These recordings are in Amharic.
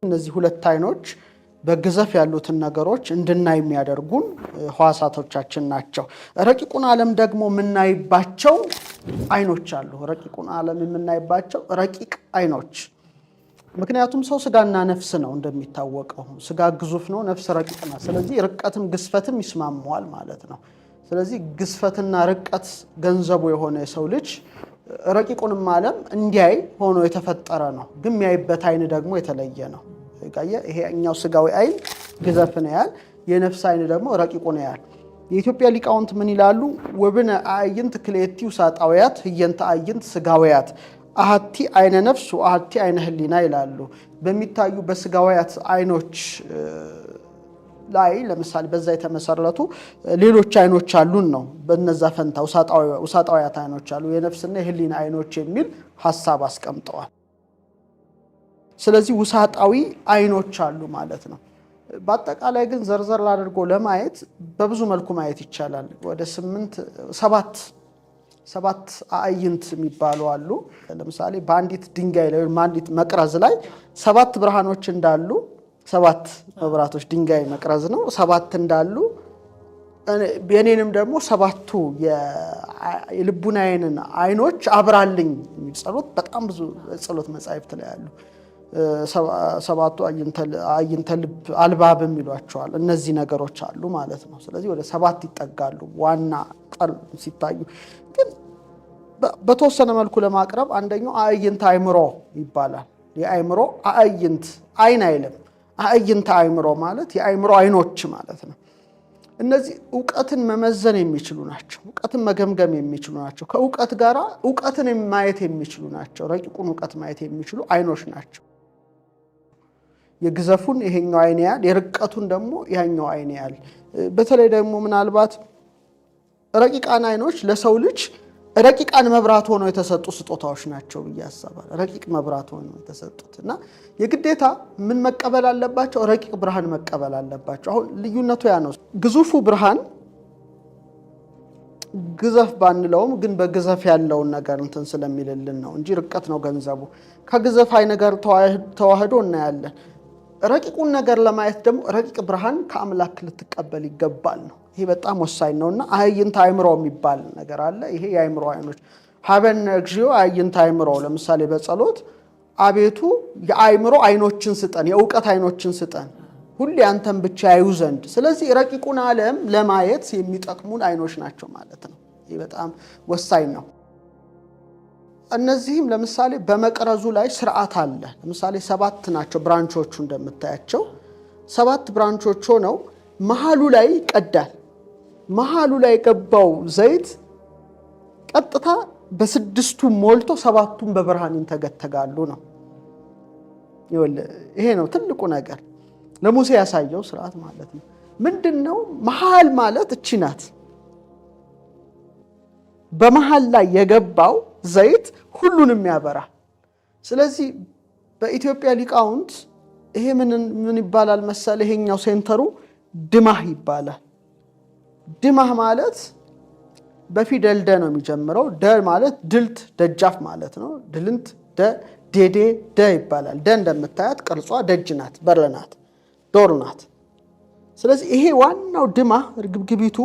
እነዚህ ሁለት አይኖች በግዘፍ ያሉትን ነገሮች እንድናይ የሚያደርጉን ህዋሳቶቻችን ናቸው። ረቂቁን ዓለም ደግሞ የምናይባቸው አይኖች አሉ። ረቂቁን ዓለም የምናይባቸው ረቂቅ አይኖች። ምክንያቱም ሰው ስጋና ነፍስ ነው እንደሚታወቀው። ስጋ ግዙፍ ነው፣ ነፍስ ረቂቅ ነው። ስለዚህ ርቀትም ግዝፈትም ይስማማዋል ማለት ነው። ስለዚህ ግዝፈትና ርቀት ገንዘቡ የሆነ የሰው ልጅ ረቂቁንም ዓለም እንዲያይ ሆኖ የተፈጠረ ነው። ግን የሚያይበት አይን ደግሞ የተለየ ነው። ይሄኛው ስጋዊ አይን ግዘፍን ያያል፣ የነፍስ አይን ደግሞ ረቂቁን ያያል። የኢትዮጵያ ሊቃውንት ምን ይላሉ? ወብነ አዕይንት ክልኤቲ ውሳጣውያት ህየንተ አዕይንት ስጋውያት አሐቲ አይነ ነፍስ ወአሐቲ አይነ ህሊና ይላሉ። በሚታዩ በስጋውያት አይኖች ላይ ለምሳሌ በዛ የተመሰረቱ ሌሎች አይኖች አሉን ነው። በነዛ ፈንታ ውሳጣውያት አይኖች አሉ፣ የነፍስና የህሊና አይኖች የሚል ሐሳብ አስቀምጠዋል። ስለዚህ ውሳጣዊ አይኖች አሉ ማለት ነው። በአጠቃላይ ግን ዘርዘር አድርጎ ለማየት በብዙ መልኩ ማየት ይቻላል። ወደ ሰባት አዕይንት የሚባሉ አሉ። ለምሳሌ በአንዲት ድንጋይ ላይ በአንዲት መቅረዝ ላይ 7 ብርሃኖች እንዳሉ፣ 7 መብራቶች ድንጋይ መቅረዝ ነው፣ 7 እንዳሉ የኔንም ደግሞ 7ቱ የልቡናዬንን አይኖች አብራልኝ የሚል ጸሎት በጣም ብዙ ጸሎት መጻሕፍት ላይ አሉ። 7ቱ አዕይንተ ልብ አልባብ የሚሏቸዋል። እነዚህ ነገሮች አሉ ማለት ነው። ስለዚህ ወደ 7 ይጠጋሉ ዋና ቃል ሲታዩ። ግን በተወሰነ መልኩ ለማቅረብ አንደኛው አዕይንተ አእምሮ ይባላል። የአእምሮ አዕይንት አይን አይልም። አዕይንተ አእምሮ ማለት የአእምሮ አይኖች ማለት ነው። እነዚህ ዕውቀትን መመዘን የሚችሉ ናቸው። ዕውቀትን መገምገም የሚችሉ ናቸው። ከዕውቀት ጋር ዕውቀትን ማየት የሚችሉ ናቸው። ረቂቁን ዕውቀት ማየት የሚችሉ አይኖች ናቸው። የግዘፉን ይሄኛው አይን ያያል፣ የርቀቱን ደግሞ ያኛው አይን ያያል። በተለይ ደግሞ ምናልባት ረቂቃን አይኖች ለሰው ልጅ ረቂቃን መብራት ሆነው የተሰጡ ስጦታዎች ናቸው ብዬ አስባለሁ። ረቂቅ መብራት ሆነው የተሰጡት እና የግዴታ ምን መቀበል አለባቸው? ረቂቅ ብርሃን መቀበል አለባቸው። አሁን ልዩነቱ ያ ነው። ግዙፉ ብርሃን ግዘፍ ባንለውም ግን በግዘፍ ያለውን ነገር እንትን ስለሚልልን ነው እንጂ ርቀት ነው ገንዘቡ። ከግዘፍ አይን ነገር ተዋህዶ እናያለን። ረቂቁን ነገር ለማየት ደግሞ ረቂቅ ብርሃን ከአምላክ ልትቀበል ይገባል ነው። ይሄ በጣም ወሳኝ ነውና አዕይንተ አእምሮ የሚባል ነገር አለ። ይሄ የአእምሮ አይኖች ሀበነ እግዚኦ አዕይንተ አእምሮ። ለምሳሌ በጸሎት አቤቱ የአእምሮ አይኖችን ስጠን፣ የእውቀት አይኖችን ስጠን፣ ሁሌ አንተን ብቻ ያዩ ዘንድ። ስለዚህ ረቂቁን ዓለም ለማየት የሚጠቅሙን አይኖች ናቸው ማለት ነው። ይሄ በጣም ወሳኝ ነው። እነዚህም ለምሳሌ በመቅረዙ ላይ ስርዓት አለ። ለምሳሌ 7 ናቸው ብራንቾቹ እንደምታያቸው 7 ብራንቾች ሆነው መሃሉ ላይ ይቀዳል። መሃሉ ላይ የገባው ዘይት ቀጥታ በ6ቱ ሞልቶ 7ቱም በብርሃን ይንተገተጋሉ ነው። ይሄ ነው ትልቁ ነገር ለሙሴ ያሳየው ስርዓት ማለት ነው። ምንድነው መሃል ማለት? እቺ ናት። በመሃል ላይ የገባው ዘይት ሁሉንም ያበራል። ስለዚህ በኢትዮጵያ ሊቃውንት ይሄ ምን ይባላል መሰለ? ይሄኛው ሴንተሩ ድማህ ይባላል። ድማህ ማለት በፊደል ደ ነው የሚጀምረው። ደ ማለት ድልት ደጃፍ ማለት ነው። ድልንት ዴዴ ደ ይባላል። ደ እንደምታያት ቅርጿ ደጅ ናት፣ በር ናት፣ ዶር ናት። ስለዚህ ይሄ ዋናው ድማህ ርግብግቢቱ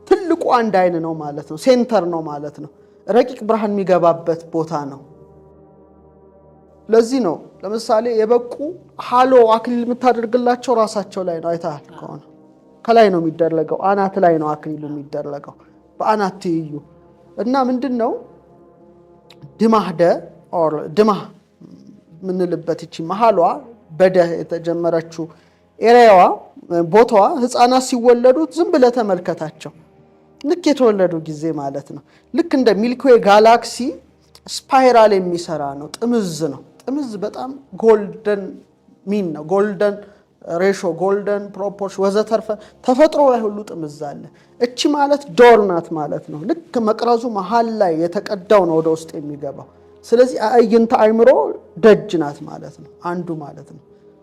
ትልቁ አንድ አይን ነው ማለት ነው። ሴንተር ነው ማለት ነው። ረቂቅ ብርሃን የሚገባበት ቦታ ነው። ለዚህ ነው ለምሳሌ የበቁ ሃሎ አክሊል የምታደርግላቸው ራሳቸው ላይ ነው። አይተሃል ከሆነ ከላይ ነው የሚደረገው፣ አናት ላይ ነው አክሊሉ የሚደረገው፣ በአናት ትይዩ እና ምንድነው ድማህ ምንልበት እቺ መሃሏ በደ የተጀመረችው ኤሪያዋ ቦታዋ ህፃናት ሲወለዱት ዝም ብለህ ተመልከታቸው። ልክ የተወለዱ ጊዜ ማለት ነው። ልክ እንደ ሚልክዌይ ጋላክሲ ስፓይራል የሚሰራ ነው። ጥምዝ ነው። ጥምዝ በጣም ጎልደን ሚን ነው። ጎልደን ሬሾ፣ ጎልደን ፕሮፖርሽን ወዘተርፈ ተፈጥሮ ላይ ሁሉ ጥምዝ አለ። እቺ ማለት ዶር ናት ማለት ነው። ልክ መቅረዙ መሃል ላይ የተቀዳው ነው ወደ ውስጥ የሚገባው። ስለዚህ አዕይንተ አእምሮ ደጅ ናት ማለት ነው፣ አንዱ ማለት ነው።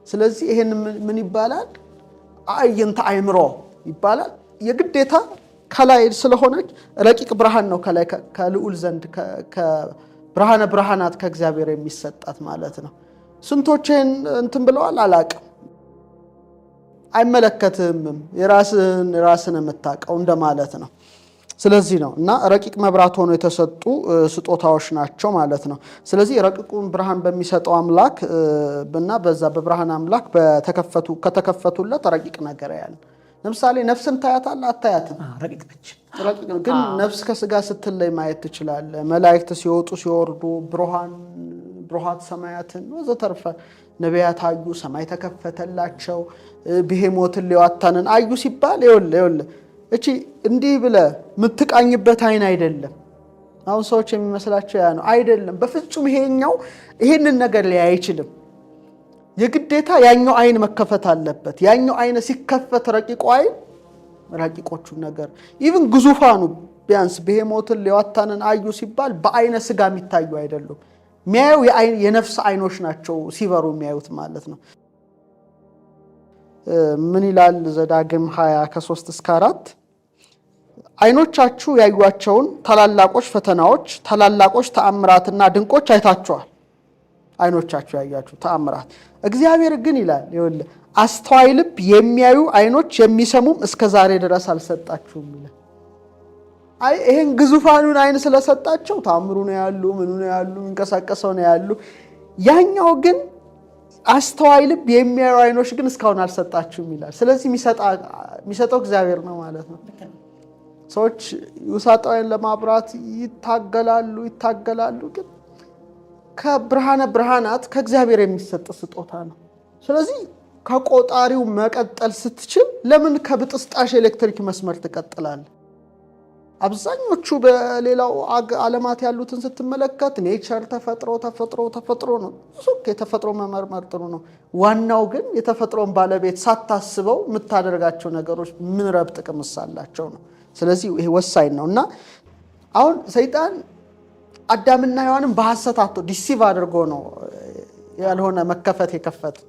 ስለዚህ ይሄን ምን ይባላል? አዕይንተ አእምሮ ይባላል። የግዴታ ከላይ ስለሆነች ረቂቅ ብርሃን ነው። ከላይ ከልዑል ዘንድ ከብርሃነ ብርሃናት ከእግዚአብሔር የሚሰጣት ማለት ነው። ስንቶችን እንትን ብለዋል አላቅም አይመለከትም የራስን የምታቀው እንደማለት ነው ስለዚህ ነው እና ረቂቅ መብራት ሆኖ የተሰጡ ስጦታዎች ናቸው ማለት ነው ስለዚህ ረቂቁን ብርሃን በሚሰጠው አምላክ እና በዛ በብርሃን አምላክ ከተከፈቱለት ረቂቅ ነገር ያለ ለምሳሌ ነፍስን ታያታል አታያትም ረቂቅ ነች ግን ነፍስ ከስጋ ስትለይ ማየት ትችላለህ መላእክት ሲወጡ ሲወርዱ ብሩሃት ሰማያትን ወዘተርፈ ነቢያት አዩ ሰማይ ተከፈተላቸው ብሄሞትን ሊዋታንን አዩ ሲባል ይወል እቺ እንዲህ ብለ ምትቃኝበት አይን አይደለም አሁን ሰዎች የሚመስላቸው ያ ነው አይደለም በፍጹም ይሄንን ነገር ሊያይ አይችልም የግዴታ ያኛው አይን መከፈት አለበት ያኛው አይን ሲከፈት ረቂቁ አይን ረቂቆቹ ነገር ኢቭን ግዙፋኑ ቢያንስ ብሄሞትን ሊዋታንን አዩ ሲባል በአይነ ስጋ የሚታዩ አይደሉም ሚያዩ የነፍስ አይኖች ናቸው ሲበሩ የሚያዩት ማለት ነው ምን ይላል ዘዳግም 20:3-4 አይኖቻችሁ ያዩዋቸውን ታላላቆች ፈተናዎች ታላላቆች ተአምራትና ድንቆች አይታችኋል አይኖቻችሁ ያያችሁ ተአምራት እግዚአብሔር ግን ይላል ይወል አስተዋይ ልብ የሚያዩ አይኖች የሚሰሙም እስከ ዛሬ ድረስ አልሰጣችሁም ይላል ይሄን ግዙፋኑን አይን ስለሰጣቸው ታምሩ ነው ያሉ ምኑ ነው ያሉ እንቀሳቀሰው ነው ያሉ ያኛው ግን አስተዋይ ልብ የሚያዩ አይኖች ግን እስካሁን አልሰጣችሁም ይላል ስለዚህ የሚሰጠው እግዚአብሔር ነው ማለት ነው ሰዎች ውሳጣዊን ለማብራት ይታገላሉ ግን ከብርሃነ ብርሃናት ከእግዚአብሔር የሚሰጥ ስጦታ ነው ስለዚህ ከቆጣሪው መቀጠል ስትችል ለምን ከብጥስጣሽ ኤሌክትሪክ መስመር ትቀጥላለህ አብዛኞቹ በሌላው ዓለማት ያሉትን ስትመለከት ኔቸር ተፈጥሮ ነው የተፈጥሮ መመርመር ጥሩ ነው ዋናው ግን የተፈጥሮን ባለቤት ሳታስበው የምታደርጋቸው ነገሮች ምን ረብ ጥቅም አላቸው ነው ስለዚህ ይሄ ወሳኝ ነውና አሁን ሰይጣን አዳምና ሔዋንን በሐሰት ዲሲቭ አድርጎ ነው ያልሆነ መከፈት የከፈቱት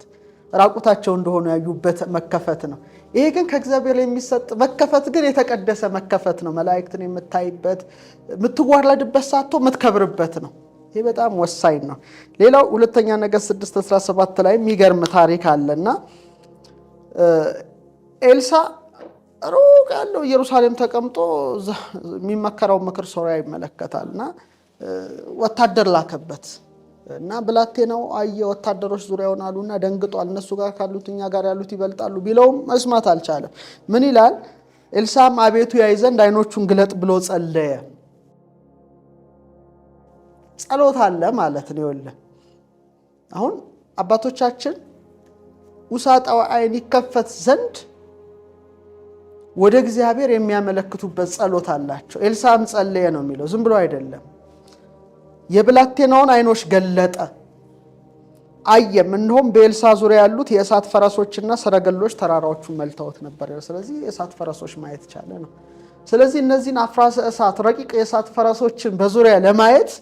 ራቁታቸው እንደሆነ ያዩበት መከፈት ነው ይሄ ግን ከእግዚአብሔር የሚሰጥ መከፈት ግን የተቀደሰ መከፈት ነው መላእክትን የምታይበት የምትዋረድበት ሳቶ የምትከብርበት ነው ይሄ በጣም ወሳኝ ነው ሌላው ሁለተኛ ነገሥት 6:17 ላይ የሚገርም ታሪክ አለና ኤልሳ ሩቅ ያለው ኢየሩሳሌም ተቀምጦ የሚመከረው ምክር ሶርያ ይመለከታልና ወታደር ላከበት እና ብላቴናው አየ ወታደሮች ዙሪያውን አሉና ደንግጧል እነሱ ጋር ካሉትኛ ጋር ያሉት ይበልጣሉ ቢለውም መስማት አልቻለም ምን ይላል ኤልሳም አቤቱ ያይ ዘንድ አይኖቹን ግለጥ ብሎ ጸለየ ጸሎት አለ ማለት ነው ይወለ አሁን አባቶቻችን ውሳጣው አይን ይከፈት ዘንድ ወደ እግዚአብሔር የሚያመለክቱበት ጸሎት አላቸው ኤልሳም ጸለየ ነው የሚለው ዝም ብሎ አይደለም የብላቴናውን አይኖች ገለጠ አየም እንሆም በኤልሳ ዙሪያ ያሉት የእሳት ፈረሶችና ሰረገሎች ተራራዎቹን መልተውት ነበር ስለዚህ የእሳት ፈረሶች ማየት ቻለ ነው ስለዚህ እነዚህን አፍራሰ እሳት ረቂቅ የእሳት ፈረሶችን በዙሪያ ለማየት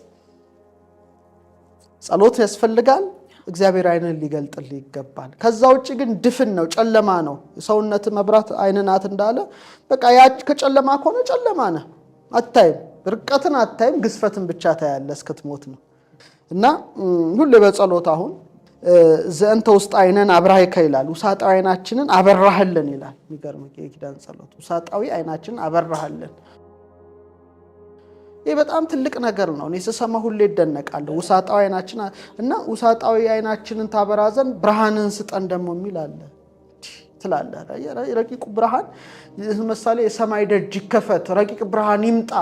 ጸሎት ያስፈልጋል እግዚአብሔር አይንን ሊገልጥልህ ይገባል ከዛ ውጪ ግን ድፍን ነው ጨለማ ነው ሰውነት መብራት አይንናት እንዳለ በቃ ያ ከጨለማ ከሆነ ጨለማ ነው አታይም ርቀትን አታይም ግዝፈትን ብቻ ታያለህ እስክትሞት ነው እና ሁሉ በጸሎት አሁን ዘንተ ውስጥ አይነን አብራይከ ይላል ውሳጣዊ አይናችንን አበራህልን ይላል የሚገርም የኪዳን ጸሎት ውሳጣዊ አይናችንን አበራህልን ይሄ በጣም ትልቅ ነገር ነው እኔ ስሰማ ሁሌ ይደነቃለሁ ውሳጣዊ አይናችን እና ውሳጣዊ አይናችንን ታበራዘን ብርሃንን ስጠን ደሞ የሚል አለ ትላለህ ረቂቁ ብርሃን ለምሳሌ የሰማይ ደጅ ይከፈት ረቂቅ ብርሃን ይምጣ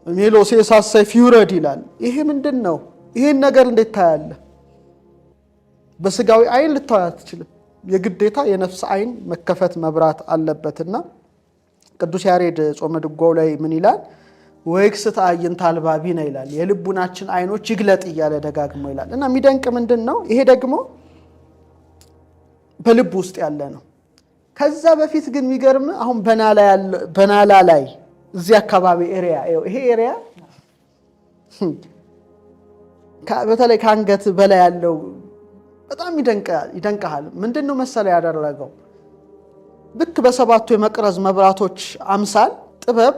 ሜሎስ የእሳት ሰይፍ ይውረድ ይላል ይሄ ምንድነው ይሄን ነገር እንዴት ታያለህ በስጋዊ አይን ልታያት አትችልም የግዴታ የነፍስ አይን መከፈት መብራት አለበትና ቅዱስ ያሬድ ጾመ ድጓው ላይ ምን ይላል ወይክስት አይንት አልባቢና ይላል የልቡናችን አይኖች ይግለጥ ይያለ ደጋግሞ ይላል እና የሚደንቅ ምንድነው ይሄ ደግሞ በልብ ውስጥ ያለ ነው ከዛ በፊት ግን የሚገርም አሁን በናላ ላይ እዚህ አካባቢ ኤሪያ ይሄ ኤሪያ በተለይ ካንገት በላይ ያለው በጣም ይደንቃል ምንድነው መሰለ ያደረገው ልክ በሰባቱ የመቅረዝ መብራቶች አምሳል ጥበብ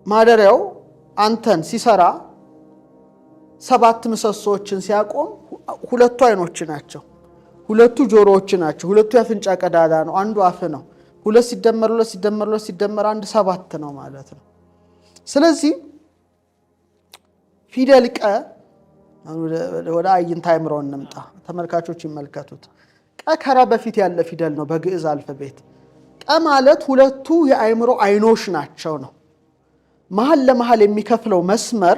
ማደሪያው አንተን ሲሰራ 7 ምሰሶዎችን ሲያቆም ሁለቱ አይኖች ናቸው፣ ሁለቱ ጆሮዎች ናቸው፣ ሁለቱ የአፍንጫ ቀዳዳ ነው፣ አንዱ አፍ ነው። 2 ሲደመር 2 ሲደመር 2 ሲደመር 1 7 ነው ማለት ነው። ስለዚህ ፊደል ቀ ወደ አይንት አእምሮ እንምጣ፣ ተመልካቾች ይመልከቱት። ቀ ከራ በፊት ያለ ፊደል ነው በግዕዝ አልፋቤት። ቀ ማለት ሁለቱ የአእምሮ አይኖች ናቸው ነው። መሃል ለመሃል የሚከፍለው መስመር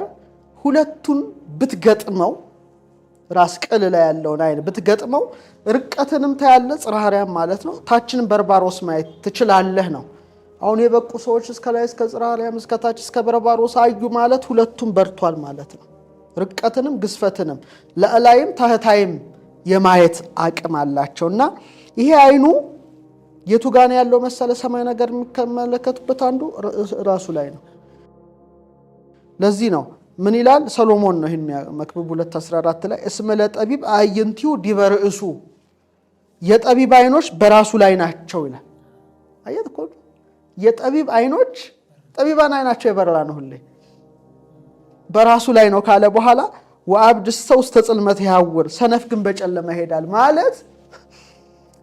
ሁለቱን ብትገጥመው ራስ ቅል ላይ ያለውን አይን ብትገጥመው ርቀትንም ታያለ ጽርሐ አርያም ማለት ነው። ታችንም በርባሮስ ማየት ትችላለህ ነው። አሁን የበቁ ሰዎች እስከ ላይ እስከ ጽርሐ አርያም እስከ ታች እስከ በርባሮስ አዩ ማለት ሁለቱም በርቷል ማለት ነው። ርቀትንም ግዝፈትንም ለእላይም ታህታይም የማየት አቅም አላቸውና ይሄ አይኑ የቱ ጋር ነው ያለው መሰለ ሰማይ ነገር የሚመለከቱበት አንዱ ራሱ ላይ ነው። ለዚህ ነው ምን ይላል ሰሎሞን ነው ይሄን መክብብ 2:14 ላይ እስመ ለጠቢብ አዕይንቲሁ ዲበ ርእሱ የጠቢብ አይኖች በራሱ ላይ ናቸው ይላል። አየት እኮ የጠቢብ አይኖች ጠቢባን አይናቸው የበራ ነው ሁሌ በራሱ ላይ ነው ካለ በኋላ ወአብድሰ ውስተ ጽልመት ያውር ሰነፍ ግን በጨለማ ይሄዳል ማለት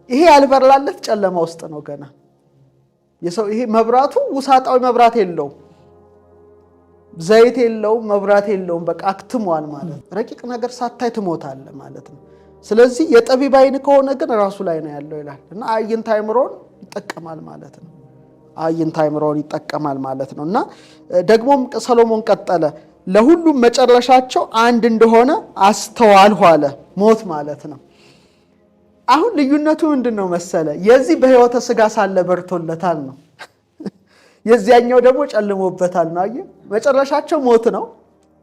ይሄ ያልበራለት ጨለማ ውስጥ ነው ገና የሰው ይሄ መብራቱ ውሳጣዊ መብራት የለውም ዘይት የለውም መብራት የለውም በቃ አክትሟል ማለት ረቂቅ ነገር ሳታይ ትሞታለህ ማለት ነው። ስለዚህ የጠቢብ አይን ከሆነ ግን ራሱ ላይ ነው ያለው ይላል እና አይንት አእምሮን ይጠቀማል ማለት ነው። አይንት አእምሮን ይጠቀማል ማለት ነው እና ደግሞም ሰሎሞን ቀጠለ ለሁሉም መጨረሻቸው አንድ እንደሆነ አስተዋልሁ አለ። ሞት ማለት ነው። አሁን ልዩነቱ ምንድነው መሰለ የዚህ በህይወተ ስጋ ሳለ በርቶለታል ነው የዚያኛው ደግሞ ጨልሞበታል ነው። አየህ መጨረሻቸው ሞት ነው፣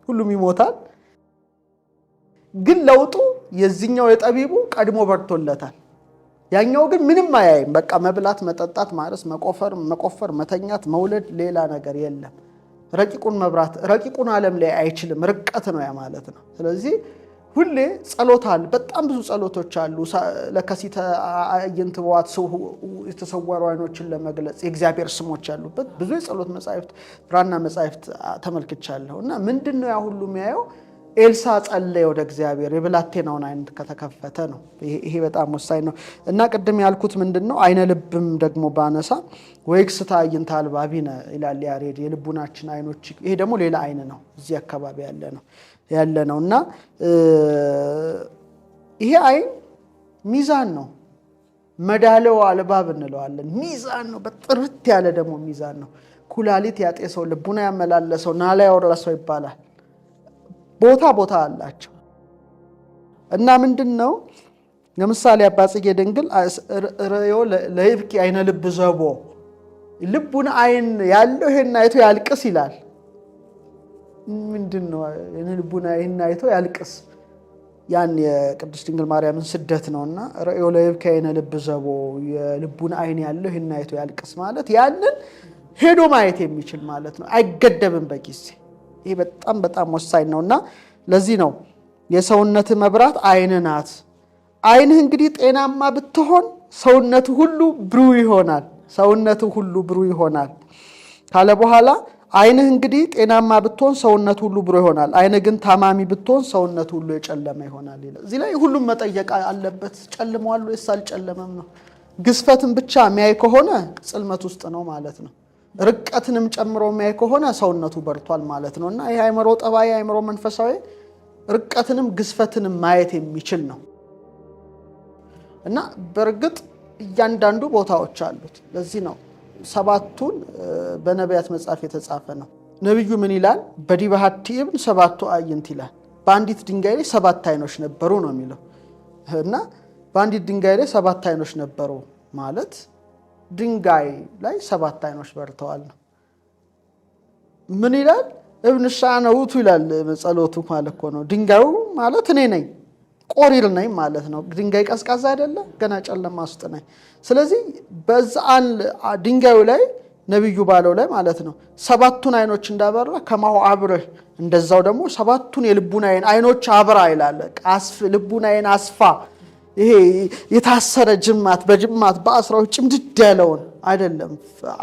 ሁሉም ይሞታል። ግን ለውጡ የዚህኛው የጠቢቡ ቀድሞ በርቶለታል፣ ያኛው ግን ምንም አያይም። በቃ መብላት፣ መጠጣት፣ ማረስ፣ መቆፈር፣ መተኛት፣ መውለድ ሌላ ነገር የለም። ረቂቁን መብራት ረቂቁን ዓለም ላይ አይችልም። ርቀት ነው ያ ማለት ነው። ስለዚህ ሁሌ ጸሎት አለ፣ በጣም ብዙ ጸሎቶች አሉ። ለከሲተ አዕይንት በዋት የተሰወሩ አይኖችን ለመግለጽ የእግዚአብሔር ስሞች ያሉበት ብዙ የጸሎት መጻሕፍት ብራና መጻሕፍት ተመልክቻለሁ እና ምንድነው ያ ሁሉ የሚያየው ኤልሳ ጸለየ ወደ እግዚአብሔር የብላቴናውን አይን ከተከፈተ ነው። ይሄ በጣም ወሳኝ ነው እና ቅድም ያልኩት ምንድነው አይነ ልብም ደግሞ ባነሳ ወይክስታ አዕይንተ አልባቢነ ይላል ያሬድ የልቡናችን አይኖች። ይሄ ደግሞ ሌላ አይን ነው እዚህ አካባቢ ያለ ነውና ይሄ አይን ሚዛን ነው። መዳለው አልባብ እንለዋለን። ሚዛን ነው፣ በጥርት ያለ ደግሞ ሚዛን ነው። ኩላሊት ያጤሰው ልቡና ያመላለሰው ናላ ያወረሰው ይባላል። ቦታ አላቸው እና ምንድነው ለምሳሌ አባ ጽጌ ድንግል ረዮ ለይብቂ አይነ ልብ ዘቦ ልቡን አይን ያለው ይሄን አይቶ ያልቅስ ይላል። ምንድነው ልቡን አይን አይቶ ያልቅስ? ያን የቅድስት ድንግል ማርያምን ስደት ነውና ረዮ ለይብቂ አይነ ልብ ዘቦ የልቡን አይን ያለው ይሄን አይቶ ያልቅስ ማለት ያንን ሄዶ ማየት የሚችል ማለት ነው። አይገደብም በጊዜ። ይሄ በጣም ወሳኝ ነውና ለዚህ ነው የሰውነት መብራት አይን ናት። አይንህ እንግዲህ ጤናማ ብትሆን ሰውነቱ ሁሉ ብሩህ ይሆናል። ሰውነቱ ሁሉ ብሩህ ይሆናል ካለ በኋላ አይንህ እንግዲህ ጤናማ ብትሆን ሰውነቱ ሁሉ ብሩህ ይሆናል። አይንህ ግን ታማሚ ብትሆን ሰውነቱ ሁሉ የጨለመ ይሆናል ይላል። እዚህ ላይ ሁሉም መጠየቅ አለበት። ጨልሟል ወይስ አልጨለመም ነው። ግዝፈትን ብቻ የሚያይ ከሆነ ጽልመት ውስጥ ነው ማለት ነው። ርቀትንም ጨምሮ የሚያይ ከሆነ ሰውነቱ በርቷል ማለት ነውና ይሄ አእምሮ ጠባይ አእምሮ መንፈሳዊ ርቀትንም ግዝፈትንም ማየት የሚችል ነው እና በርግጥ እያንዳንዱ ቦታዎች አሉት። ለዚህ ነው ሰባቱን በነቢያት መጽሐፍ የተጻፈ ነው። ነብዩ ምን ይላል? በዲበ ሀቲ እብን ሰባቱ አዕይንት ይላል። በአንዲት ድንጋይ ላይ 7 አይኖች ነበሩ ነው የሚለው እና በአንዲት ድንጋይ ላይ 7 አይኖች ነበሩ ማለት ድንጋይ ላይ 7 አይኖች በርተዋል ነው። ምን ይላል? እብን ሻነ ውቱ ይላል ጸሎቱ ማለት ነው። ድንጋዩ ማለት እኔ ነኝ፣ ቆሪር ነኝ ማለት ነው። ድንጋይ ቀዝቃዛ አይደለ? ገና ጨለማ ውስጥ ነኝ። ስለዚህ በዛን ድንጋዩ ላይ ነብዩ ባለው ላይ ማለት ነው 7ቱን አይኖች እንዳበራ ከማሁ አብርህ እንደዛው ደግሞ 7ቱን የልቡና አይኖች አብራ ይላል። ልቡናዬን አስፋ። ይሄ የታሰረ ጅማት በጅማት በአስራው ጭምድድ ያለውን አይደለም።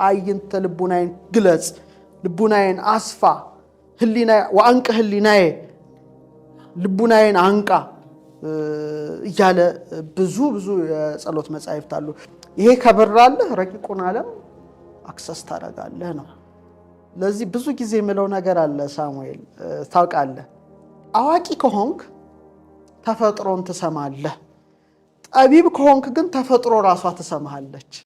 አይንተ ልቡናዬን ግለጽ፣ ልቡናዬን አስፋ፣ ህሊና ወአንቀ ህሊናዬ ልቡናዬን አንቃ እያለ ብዙ የጸሎት መጻሕፍት አሉ። ይሄ ከበራልህ ረቂቁን ዓለም አክሰስ ታደርጋለህ ነው። ለዚህ ብዙ ጊዜ የምለው ነገር አለ ሳሙኤል፣ ታውቃለህ፣ አዋቂ ከሆንክ ተፈጥሮን ትሰማለህ፣ ጠቢብ ከሆንክ ግን ተፈጥሮ ራሷ ትሰማሃለች።